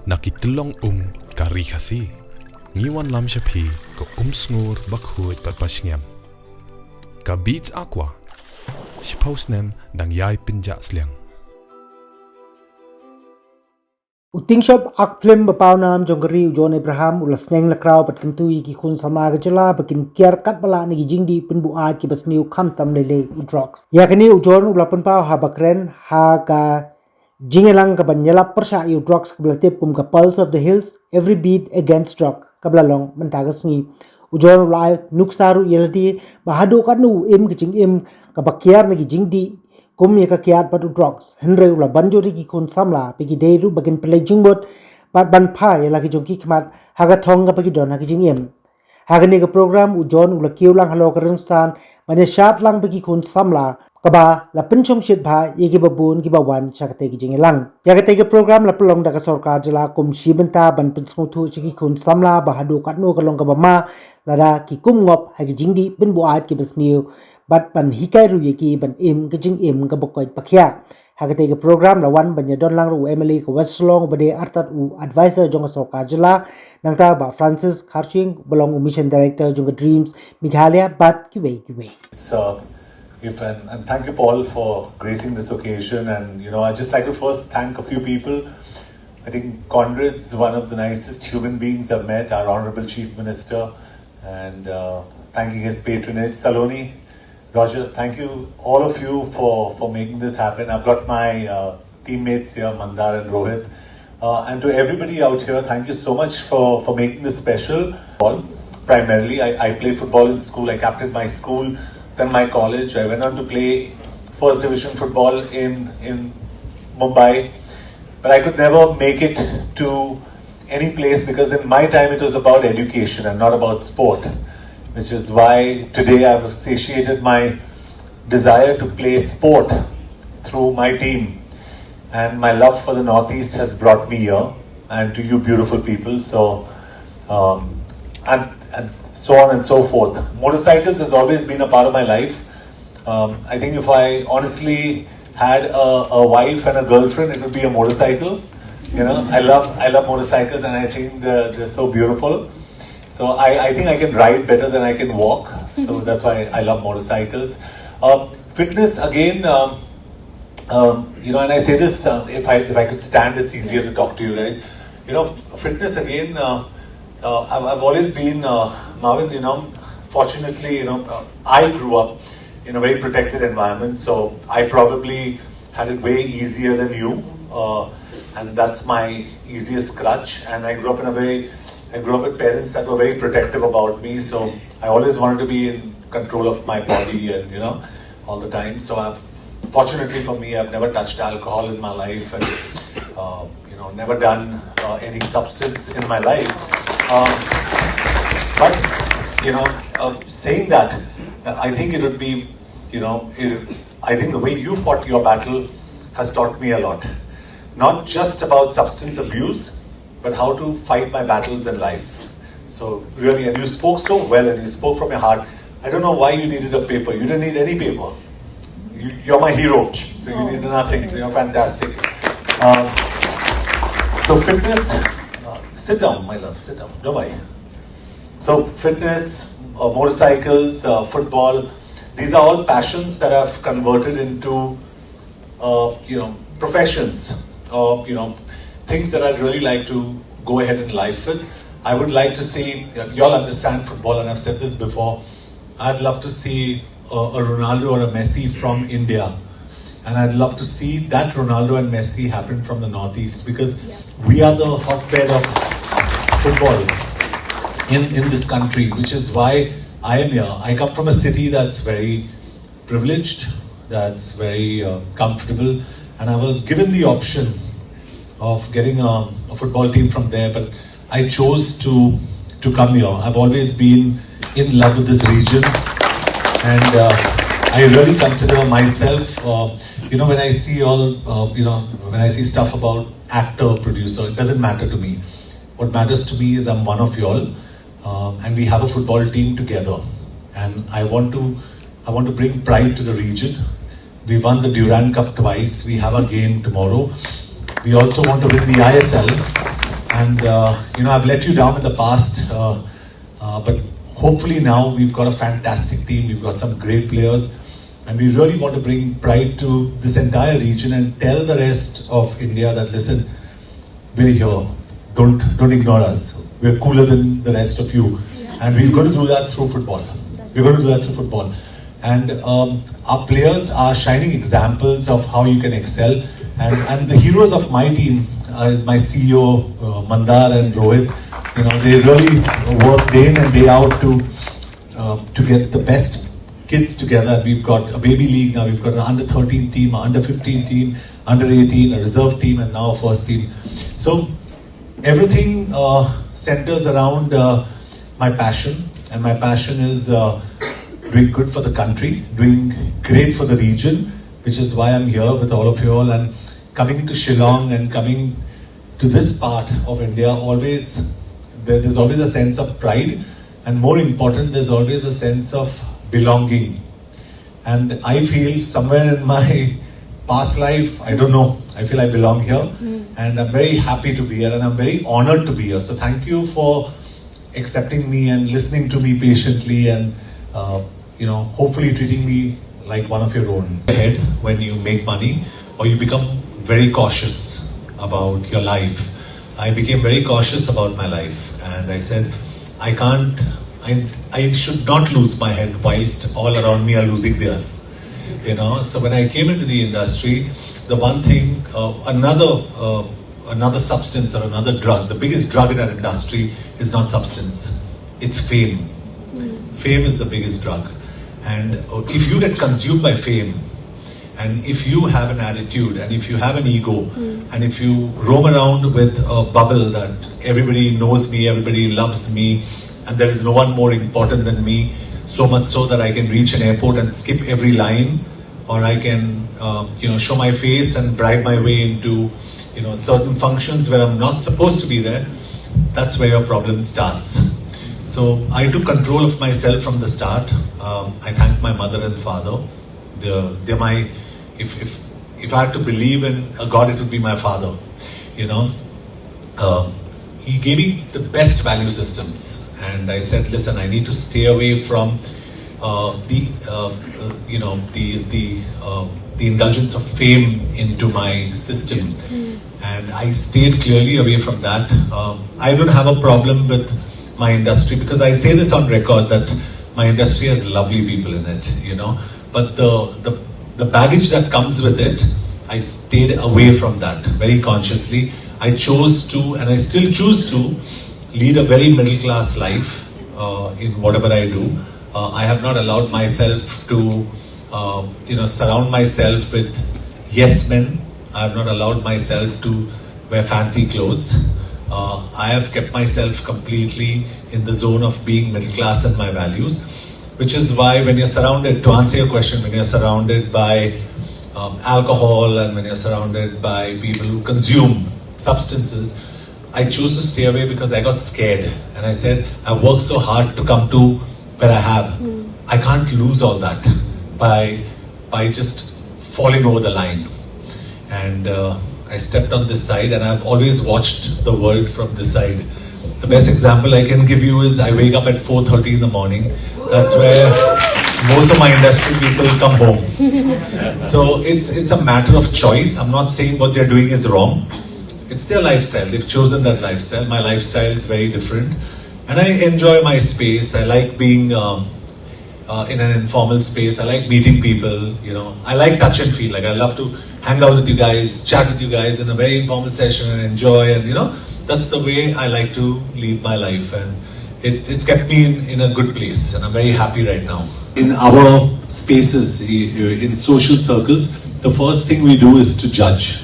Nakitlong ka Ri Khasi Ngiwan lam shapi ko sngur bakhuit pat pasngem Ka beats aqua Shpausnem dang yai pinja sliang Uting shop ak film bapau nam jongri ujon Abraham ulas sneng lakrau pat Kyntu ki khun Samla ga Jylla bakin Kiar kat bala ni Jingdih Pynbuaid ki Sniew kham tam lele udrox ya kani ujon ula pau ha bakren ha ga Jingelang ka banyala persha yu drugs kabla tip kum ka pulse of the hills every beat against drug kabla long mentaga sngi ujon ulai nuksaru yeladi bahadu kanu im kicing im ka bakiar nagi Jingdih kum ye ka kiat patu drugs henre ula banjori ki kun Samla pegi deiru bagin play jingbot pat ban pha yela ki jongki khmat haga thong ka pegi don hagi jing im hagani ka program ujon ula kiulang halo ka rungsan mane shat lang pegi kun Samla kaba la penchong shit bha yegi babun ki bawan chakate ki jingelang yagate ke program la pelong da ka sarkar Jylla kum shibenta ban pensung thu chiki kun Samla bahadu katno kalong ka bama lada ki kum ngop hagi Jingdih Pynbuaid ki Sniew bat ban hikai ru yeki ban im ka jing im ka bokoi pakhya hagate ke program la wan ban yadon lang ru Emily ka Shillong bade artat u advisor jong sarkar Jylla nangta ba Francis Kharching belong mission director jong dreams Meghalaya bat ki we And thank you, Paul, for gracing this occasion. And, I'd just like to first thank a few people. I think Conrad's one of the nicest human beings I've met, our Honorable Chief Minister, and thanking his patronage. Saloni, Roger, thank you, all of you, for making this happen. I've got my teammates here, Mandar and Rohit. And to everybody out here, thank you so much for making this special. Primarily, I play football in school. I captained my school. Then my college. I went on to play first division football in Mumbai, but I could never make it to any place because in my time it was about education and not about sport, which is why today I've satiated my desire to play sport through my team, and my love for the Northeast has brought me here and to you beautiful people. So and so on and so forth. Motorcycles has always been a part of my life. I think if I honestly had a wife and a girlfriend, it would be a motorcycle. I love motorcycles, and I think they're so beautiful. So I think I can ride better than I can walk. So that's why I love motorcycles. Fitness again, and I say this, if I could stand, it's easier to talk to you guys. Fitness again. I've always been, Marvin, fortunately, I grew up in a very protected environment, so I probably had it way easier than you, and that's my easiest crutch. And I grew up with parents that were very protective about me, so I always wanted to be in control of my body and, all the time. So fortunately for me, I've never touched alcohol in my life and, never done any substance in my life. But saying that, I think it would be, I think the way you fought your battle has taught me a lot. Not just about substance abuse, but how to fight my battles in life. So really, and you spoke so well and you spoke from your heart. I don't know why you needed a paper. You didn't need any paper. You're my hero. So you needed nothing. So you're fantastic. So fitness, sit down, my love, sit down, don't worry. So fitness, motorcycles, football, these are all passions that I've converted into, professions, or, things that I'd really like to go ahead in life with. I would like to see, you all understand football, and I've said this before, I'd love to see a Ronaldo or a Messi from India. And I'd love to see that Ronaldo and Messi happen from the Northeast, because we are the hotbed of football in this country, which is why I am here. I come from a city that's very privileged, that's very comfortable, and I was given the option of getting a football team from there, but I chose to come here. I've always been in love with this region, and I really consider myself, when I see when I see stuff about actor, producer, it doesn't matter to me. What matters to me is I'm one of y'all, and we have a football team together. And I want to bring pride to the region. We won the Durand Cup twice. We have a game tomorrow. We also want to win the ISL. And I've let you down in the past, but hopefully now we've got a fantastic team. We've got some great players, and we really want to bring pride to this entire region and tell the rest of India that, listen, we're here. Don't ignore us. We're cooler than the rest of you, and we're going to do that through football. We're going to do that through football, and our players are shining examples of how you can excel. And the heroes of my team is my CEO Mandar and Rohit. They really work day in and day out to get the best kids together. We've got a baby league now. We've got an under 13 team, an under 15 team, under 18, a reserve team, and now a first team. So everything centers around my passion, and my passion is doing good for the country, doing great for the region, which is why I'm here with all of you all, and coming to Shillong and coming to this part of India. There's always a sense of pride, and more important, there's always a sense of belonging. And I feel somewhere in my past life, I don't know, I feel I belong here, and I'm very happy to be here, and I'm very honored to be here. So thank you for accepting me and listening to me patiently, and hopefully treating me like one of your own. Ahead, when you make money, or you become very cautious about your life. I became very cautious about my life, and I said, I should not lose my head whilst all around me are losing theirs. So when I came into the industry, the one thing, another substance or another drug, the biggest drug in our industry is not substance, it's fame. Fame is the biggest drug. And if you get consumed by fame, and if you have an attitude, and if you have an ego, and if you roam around with a bubble that everybody knows me, everybody loves me, and there is no one more important than me, so much so that I can reach an airport and skip every line, or I can show my face and bribe my way into certain functions where I'm not supposed to be there, that's where your problem starts. So I took control of myself from the start. I thank my mother and father. They're my, if I had to believe in a God, it would be my father. He gave me the best value systems, and I said, listen, I need to stay away from the indulgence of fame into my system, and I stayed clearly away from that. I don't have a problem with my industry, because I say this on record that my industry has lovely people in it, but the baggage that comes with it, I stayed away from that very consciously. I chose to, and I still choose to, lead a very middle class life in whatever I do. I have not allowed myself to surround myself with yes men. I have not allowed myself to wear fancy clothes. I have kept myself completely in the zone of being middle class and my values, which is why when you're surrounded, to answer your question, when you're surrounded by alcohol, and when you're surrounded by people who consume substances, I chose to stay away because I got scared, and I said, I worked so hard to come to where I have. I can't lose all that by just falling over the line. And I stepped on this side, and I've always watched the world from this side. The best example I can give you is I wake up at 4:30 in the morning. That's where most of my industry people come home. So it's a matter of choice. I'm not saying what they're doing is wrong. It's their lifestyle. They've chosen that lifestyle. My lifestyle is very different, and I enjoy my space. I like being in an informal space. I like meeting people. I like touch and feel. Like, I love to hang out with you guys, chat with you guys in a very informal session and enjoy. And that's the way I like to lead my life, and it's kept me in a good place, and I'm very happy right now. In our spaces, in social circles, the first thing we do is to judge.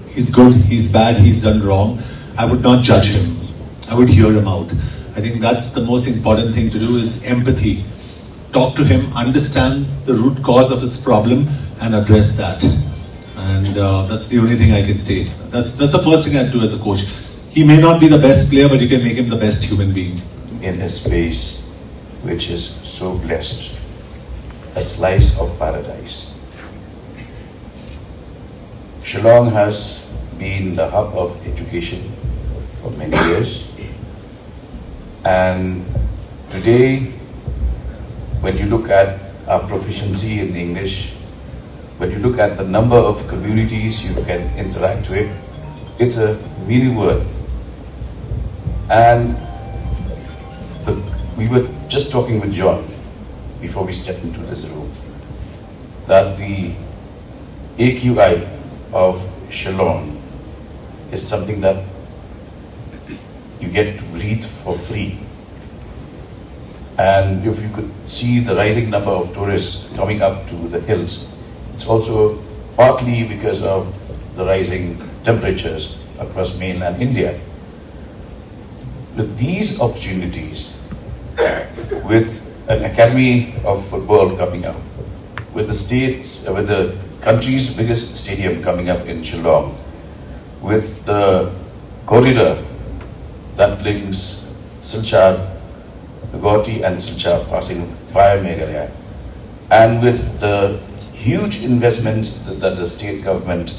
He's good, he's bad, he's done wrong. I would not judge him. I would hear him out. I think that's the most important thing to do, is empathy. Talk to him, understand the root cause of his problem, and address that. And that's the only thing I can say. That's the first thing I do as a coach. He may not be the best player, but you can make him the best human being. In a space which is so blessed, a slice of paradise. Shillong has been the hub of education, for many years. And today, when you look at our proficiency in English, when you look at the number of communities you can interact with, it's a mini world. And we were just talking with John before we stepped into this room that the AQI of Shillong is something that you get to breathe for free. And if you could see the rising number of tourists coming up to the hills, it's also partly because of the rising temperatures across mainland India. With these opportunities, with an academy of football coming up, with the country's biggest stadium coming up in Shillong, with the corridor that links Silchar, Gauti and Silchar passing via Meghalaya, and with the huge investments that the state government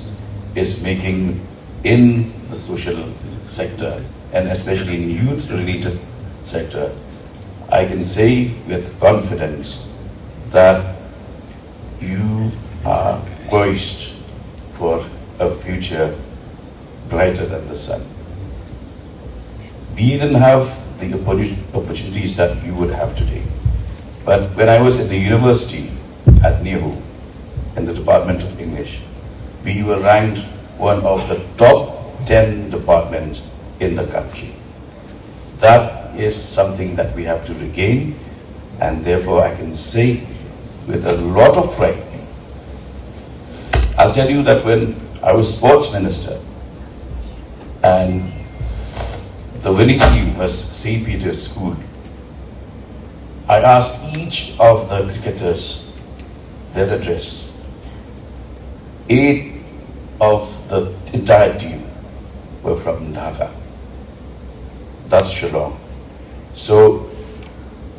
is making in the social sector and especially in youth-related sector, I can say with confidence that you are poised for a future brighter than the sun. We didn't have the opportunities that you would have today. But when I was at the university at Sniew, in the Department of English, we were ranked one of the top 10 departments in the country. That is something that we have to regain, and therefore I can say with a lot of pride, I'll tell you that when I was sports minister and the winning team was St. Peter's School, I asked each of the cricketers their address. 8 of the entire team were from Dhaka. That's Shillong. So,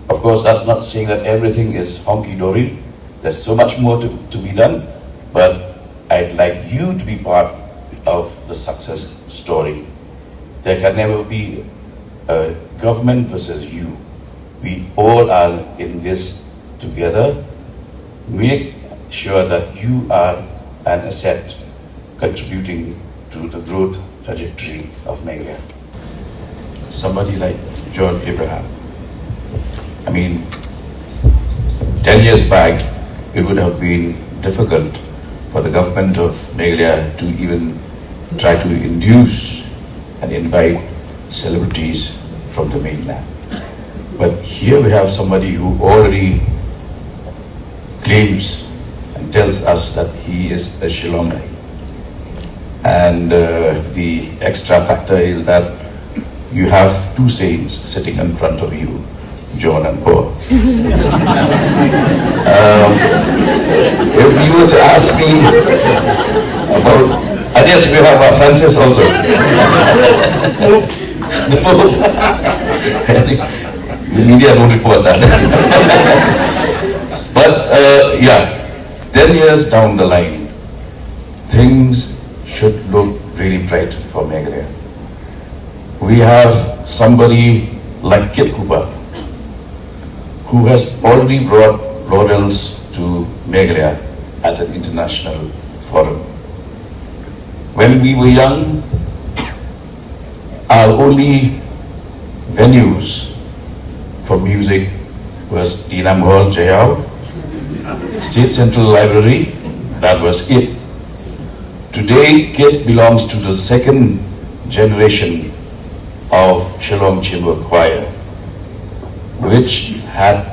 of course, that's not saying that everything is honky-dory. There's so much more to be done, but I'd like you to be part of the success story. There can never be a government versus you. We all are in this together. Make sure that you are an asset contributing to the growth trajectory of Meghalaya. Somebody like John Abraham. I mean, 10 years back, it would have been difficult for the government of Meghalaya to even try to induce and invite celebrities from the mainland. But here we have somebody who already claims and tells us that he is a Shillongite. And the extra factor is that you have 2 saints sitting in front of you, John and Paul. If you were to ask me about, and yes, we have Francis also. The Pope. The media don't report that. But yeah, 10 years down the line, things should look really bright for Meghalaya. We have somebody like Kiba, who has already brought laurels to Meghalaya at an international forum. When we were young, our only venues for music was Dinam Hall, Jayao, State Central Library, that was it. Today, Kit belongs to the 2nd generation of Shillong Chamber Choir, which had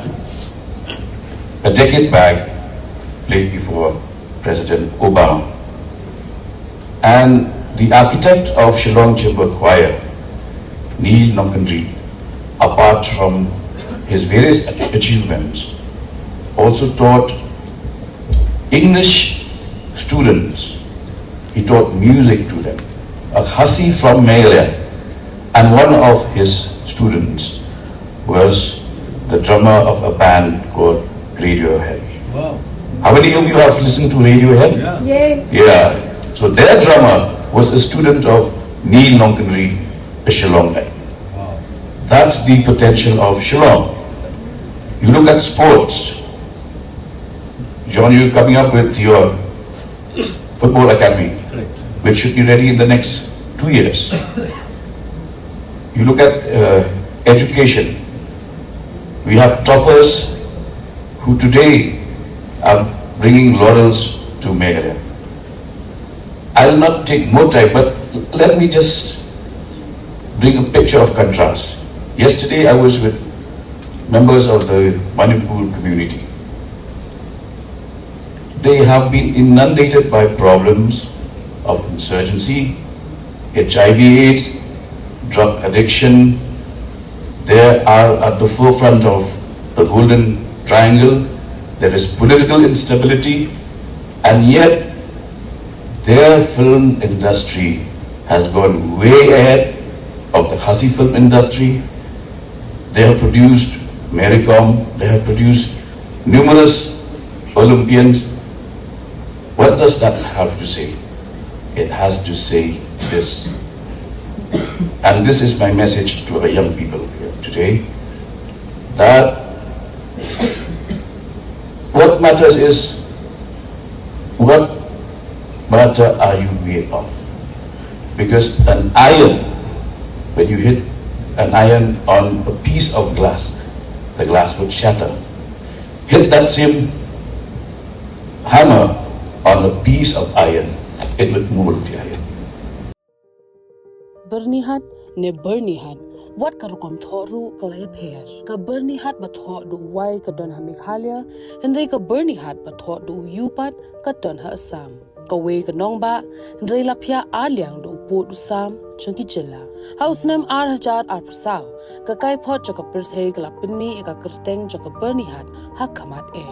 a decade back played before President Obama. And the architect of Shillong Chamber Choir, Neil Nongkandri, apart from his various achievements, also taught English students. He taught music to them. A Khasi from Meghalaya, and one of his students was the drummer of a band called Radiohead. Wow. How many of you have listened to Radiohead? Yeah. Yeah. So their drummer was a student of Neil Nongkandri Shillong. That's the potential of Shillong. You look at sports. John, you're coming up with your football academy, which should be ready in the next 2 years. You look at education. We have toppers who today are bringing laurels to Meghalaya. I'll not take more time, but let me just bring a picture of contrast. Yesterday I was with members of the Manipur community. They have been inundated by problems of insurgency, HIV/AIDS, drug addiction. They are at the forefront of the Golden Triangle. There is political instability, and yet their film industry has gone way ahead of the Khasi film industry. They have produced Maricom, they have produced numerous Olympians. What does that have to say? It has to say this. And this is my message to our young people here today, that what matters is, what matter are you made of? Because an iron, when you hit an iron on a piece of glass, the glass would shatter. Hit that same hammer on a piece of iron, it would mold the iron. Bernihat ne bernihat, wat karukom thoru kalay pher. Ka bernihat bathot du wai ka don ha Meghalaya, Henry ka bernihat bathot du yupat ka don ha Assam. Ka we ka nongba, Henry lapya arliang du put du Sam, chunki Jylla. House name ar prasaw, ka kai pot ka perthei ka lapinmi e ka kerteng ka bernihat ha kamat e.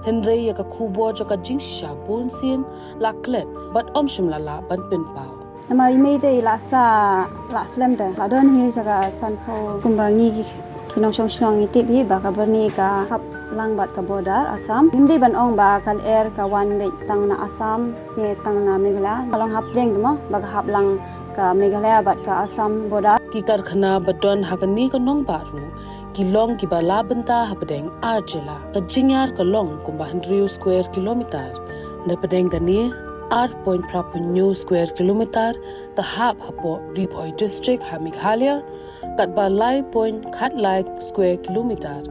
Henry ka Khubor ka jingshisha bunsin la klet, but shimlala ban Pynbuaid. Nama ime de la slam de la don hi jaga sanpo kumbangi kinong Shillong itip hi ba ka berni ka hap lang bat ka border Assam hindi ban ong ba kal air ka wan be tang na Assam ye tang na Meghalaya kalong hap leng mo ba hap lang ka Meghalaya bat ka Assam border ki karkhana badon hakani ka nong baru kilong ki bala benta hapdeng Jylla ka jingyar ka long kumba 100 square kilometer na padeng kani 8.2 square kilometer the hab hapo Pynbuaid district ha Meghalaya kat balai point khat like square kilometer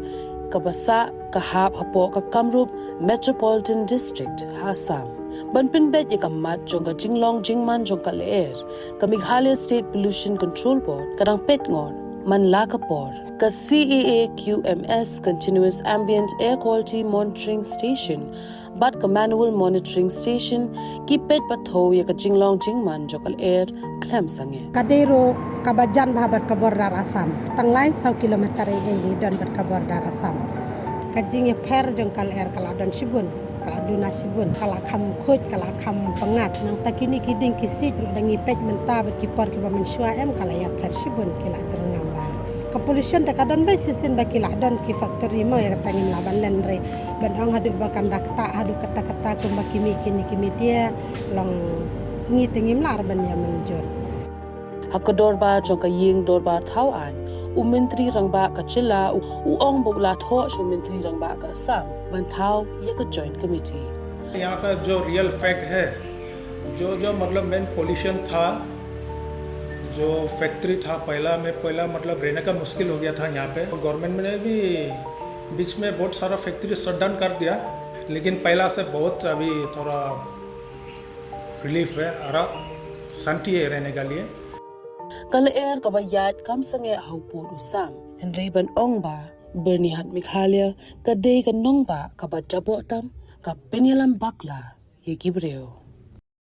kabasa ka hab hapo ka Kamrup metropolitan district ha Assam ban Pynbuaid ikamat jong ka Jinglong jingman jong ka leer ka Meghalaya state pollution control board kadang petngon man la ka por ka CEA QMS continuous ambient air quality monitoring station but ka manual monitoring station ki pet patho ya ka Jinglong jingman jokal air klem sange kadero kabajan bahabat ka border Assam tanglai 100 kilometer e don ber ka border Assam kajing ya per jong kal air kala don sibun kala duna sibun kala kham khoj kala kham pangat nang takini kiding kisi tru dangi pet menta ber kipor ki ba mensua em kala ya per sibun kila jerngam ba ka pollution ta kadon ba sisin ba kila don ki factory mo ya tangin laban len re ban ong hadu ba kandak ta hadu kata ko ba kimi dia long ngi tengim lar ban ya menjur hakador ba jong ka ying dor ba thau an mentri rangba ka Jylla ong bogla tho shu mentri rangba ka Assam ban thau ye ka joint committee यहाँ का जो real fact है जो मतलब main pollution था जो factory था पहला मतलब रहने का मुश्किल हो गया था यहाँ पे गवर्नमेंट ने भी बीच में बहुत सारा फैक्ट्री शट डाउन कर दिया लेकिन पहला से बहुत अभी थोड़ा रिलीफ है और शांति है रहने के लिए kal air ka ba yat kam sange haupu Assam Henry ban ong ba bernihat Meghalaya ka de ka nong ba ka ba jabo tam ka penyalam bakla ye kibreo